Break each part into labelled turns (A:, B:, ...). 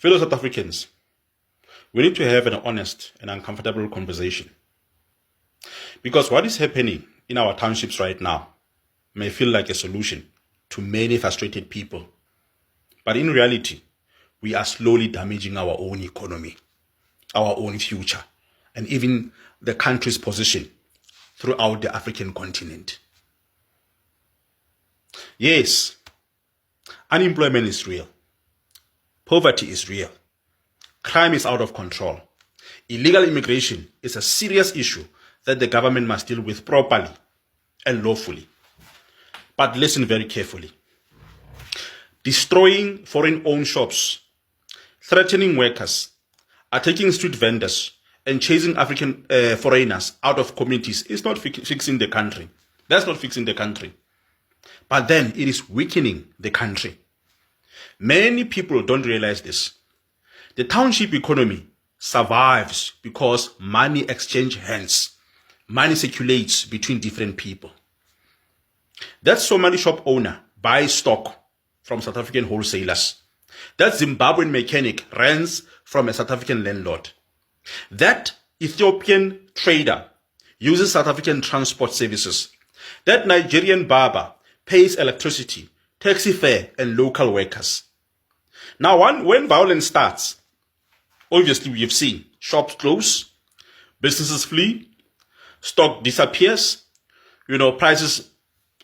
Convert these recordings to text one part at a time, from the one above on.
A: Fellow South Africans, we need to have an honest and uncomfortable conversation. Because what is happening in our townships right now may feel like a solution to many frustrated people. But in reality, we are slowly damaging our own economy, our own future, and even the country's position throughout the African continent. Yes, unemployment is real. Poverty is real. Crime is out of control. Illegal immigration is a serious issue that the government must deal with properly and lawfully. But listen very carefully. Destroying foreign-owned shops, threatening workers, attacking street vendors, and chasing African foreigners out of communities is not fixing the country. That's not fixing the country. But then it is weakening the country. Many people don't realize this. The township economy survives because money exchanges hands. Money circulates between different people. That Somali shop owner buys stock from South African wholesalers. That Zimbabwean mechanic rents from a South African landlord. That Ethiopian trader uses South African transport services. That Nigerian barber pays electricity, taxi fare, and local workers. Now, when violence starts, obviously we have seen shops close, businesses flee, stock disappears, prices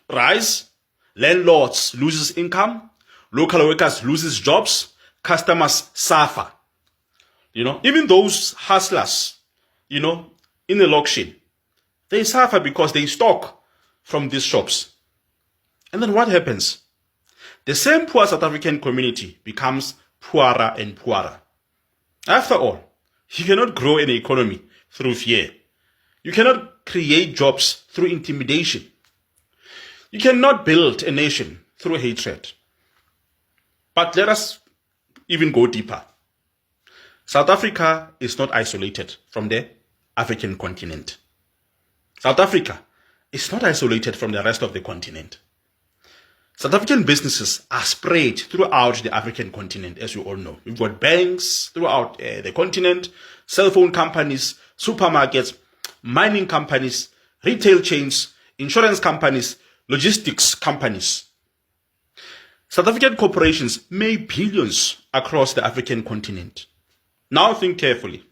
A: rise, landlords loses income, local workers loses jobs, customers suffer. Even those hustlers, in the auction, they suffer because they stock from these shops. And then what happens? The same poor South African community becomes poorer and poorer. After all, you cannot grow an economy through fear. You cannot create jobs through intimidation. You cannot build a nation through hatred. But let us even go deeper. South Africa is not isolated from the African continent. South Africa is not isolated from the rest of the continent. South African businesses are spread throughout the African continent, as you all know. We've got banks throughout the continent, cell phone companies, supermarkets, mining companies, retail chains, insurance companies, logistics companies. South African corporations make billions across the African continent. Now think carefully.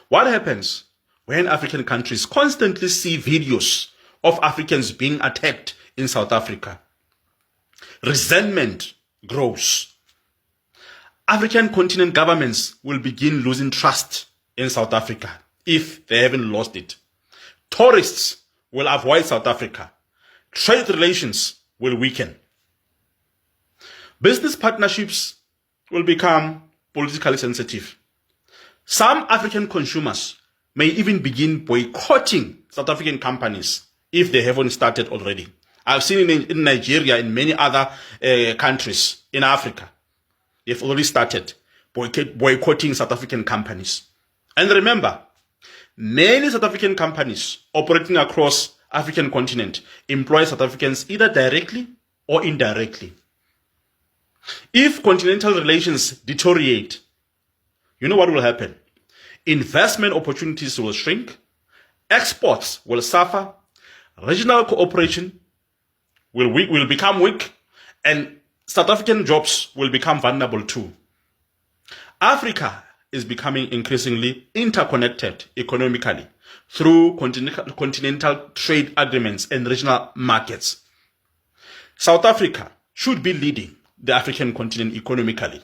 A: What happens when African countries constantly see videos of Africans being attacked in South Africa? Resentment grows. African continent governments will begin losing trust in South Africa if they haven't lost it. Tourists will avoid South Africa. Trade relations will weaken. Business partnerships will become politically sensitive. Some African consumers may even begin boycotting South African companies if they haven't started already. I've seen it in Nigeria, in many other countries in Africa. They've already started boycotting South African companies. And remember, many South African companies operating across African continent employ South Africans either directly or indirectly. If continental relations deteriorate, you know what will happen? Investment opportunities will shrink, exports will suffer, regional cooperation will become weak, and South African jobs will become vulnerable too. Africa is becoming increasingly interconnected economically through continental trade agreements and regional markets. South Africa should be leading the African continent economically.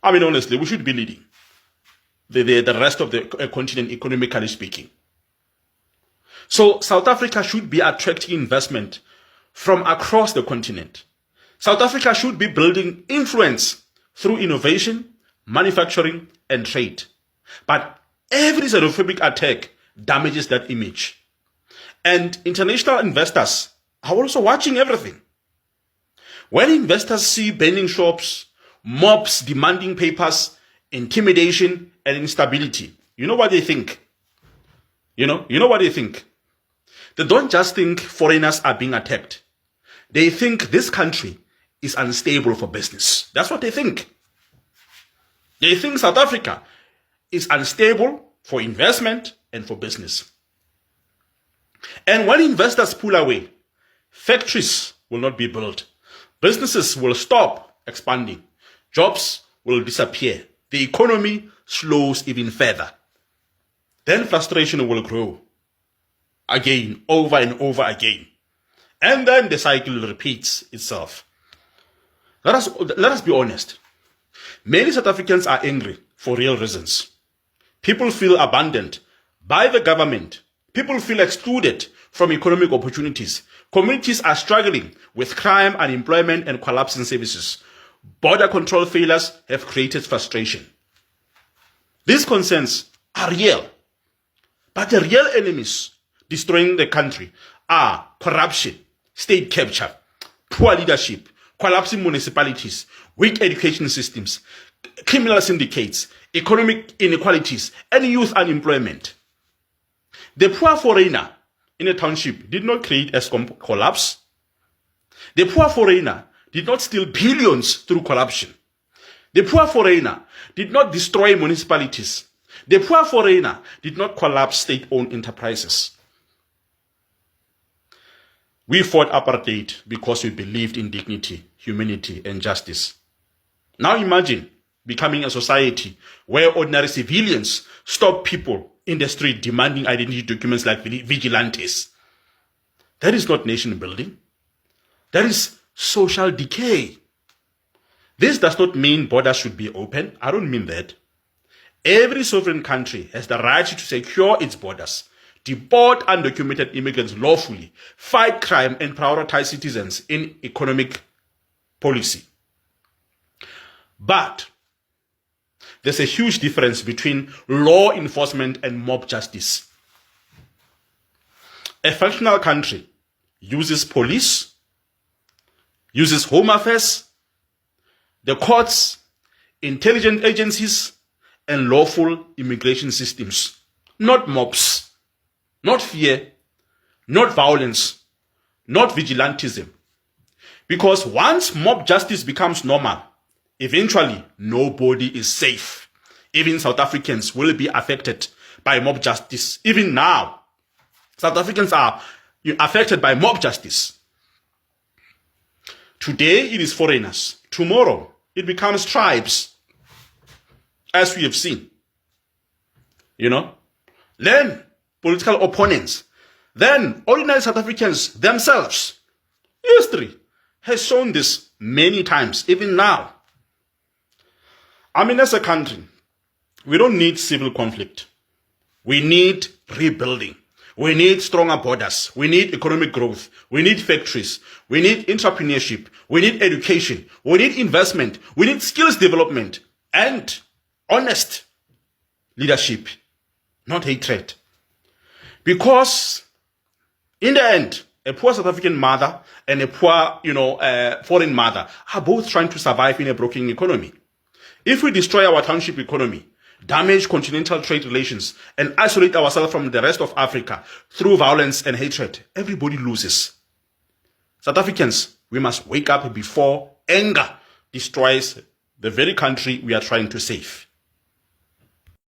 A: I mean, honestly, we should be leading the rest of the continent economically speaking. So South Africa should be attracting investment from across the continent. South Africa should be building influence through innovation, manufacturing, and trade. But every xenophobic attack damages that image. And international investors are also watching everything. When investors see burning shops, mobs demanding papers, intimidation, and instability, you know what they think? You know what they think? They don't just think foreigners are being attacked. They think this country is unstable for business. That's what they think. They think South Africa is unstable for investment and for business. And when investors pull away, factories will not be built. Businesses will stop expanding. Jobs will disappear. The economy slows even further. Then frustration will grow again, over and over again. And then the cycle repeats itself. Let us be honest. Many South Africans are angry for real reasons. People feel abandoned by the government. People feel excluded from economic opportunities. Communities are struggling with crime, unemployment, and collapsing services. Border control failures have created frustration. These concerns are real. But the real enemies destroying the country are corruption, state capture, poor leadership, collapsing municipalities, weak education systems, criminal syndicates, economic inequalities, and youth unemployment. The poor foreigner in a township did not create a collapse. The poor foreigner did not steal billions through corruption. The poor foreigner did not destroy municipalities. The poor foreigner did not collapse state-owned enterprises. We fought apartheid because we believed in dignity, humanity, and justice. Now imagine becoming a society where ordinary civilians stop people in the street demanding identity documents like vigilantes. That is not nation building. That is social decay. This does not mean borders should be open. I don't mean that. Every sovereign country has the right to secure its borders, deport undocumented immigrants lawfully, fight crime, and prioritize citizens in economic policy. But there's a huge difference between law enforcement and mob justice. A functional country uses police, uses home affairs, the courts, intelligence agencies, and lawful immigration systems, not mobs, not fear, not violence, not vigilantism. Because once mob justice becomes normal, eventually nobody is safe. Even South Africans will be affected by mob justice. Even now, South Africans are affected by mob justice. Today it is foreigners. Tomorrow it becomes tribes, as we have seen. Then political opponents. Then ordinary South Africans themselves. History has shown this many times, even now. As a country, we don't need civil conflict. We need rebuilding. We need stronger borders. We need economic growth. We need factories. We need entrepreneurship. We need education. We need investment. We need skills development and honest leadership, not hatred. Because in the end, a poor South African mother and a poor, foreign mother are both trying to survive in a broken economy. If we destroy our township economy, damage continental trade relations, and isolate ourselves from the rest of Africa through violence and hatred, everybody loses. South Africans, we must wake up before anger destroys the very country we are trying to save.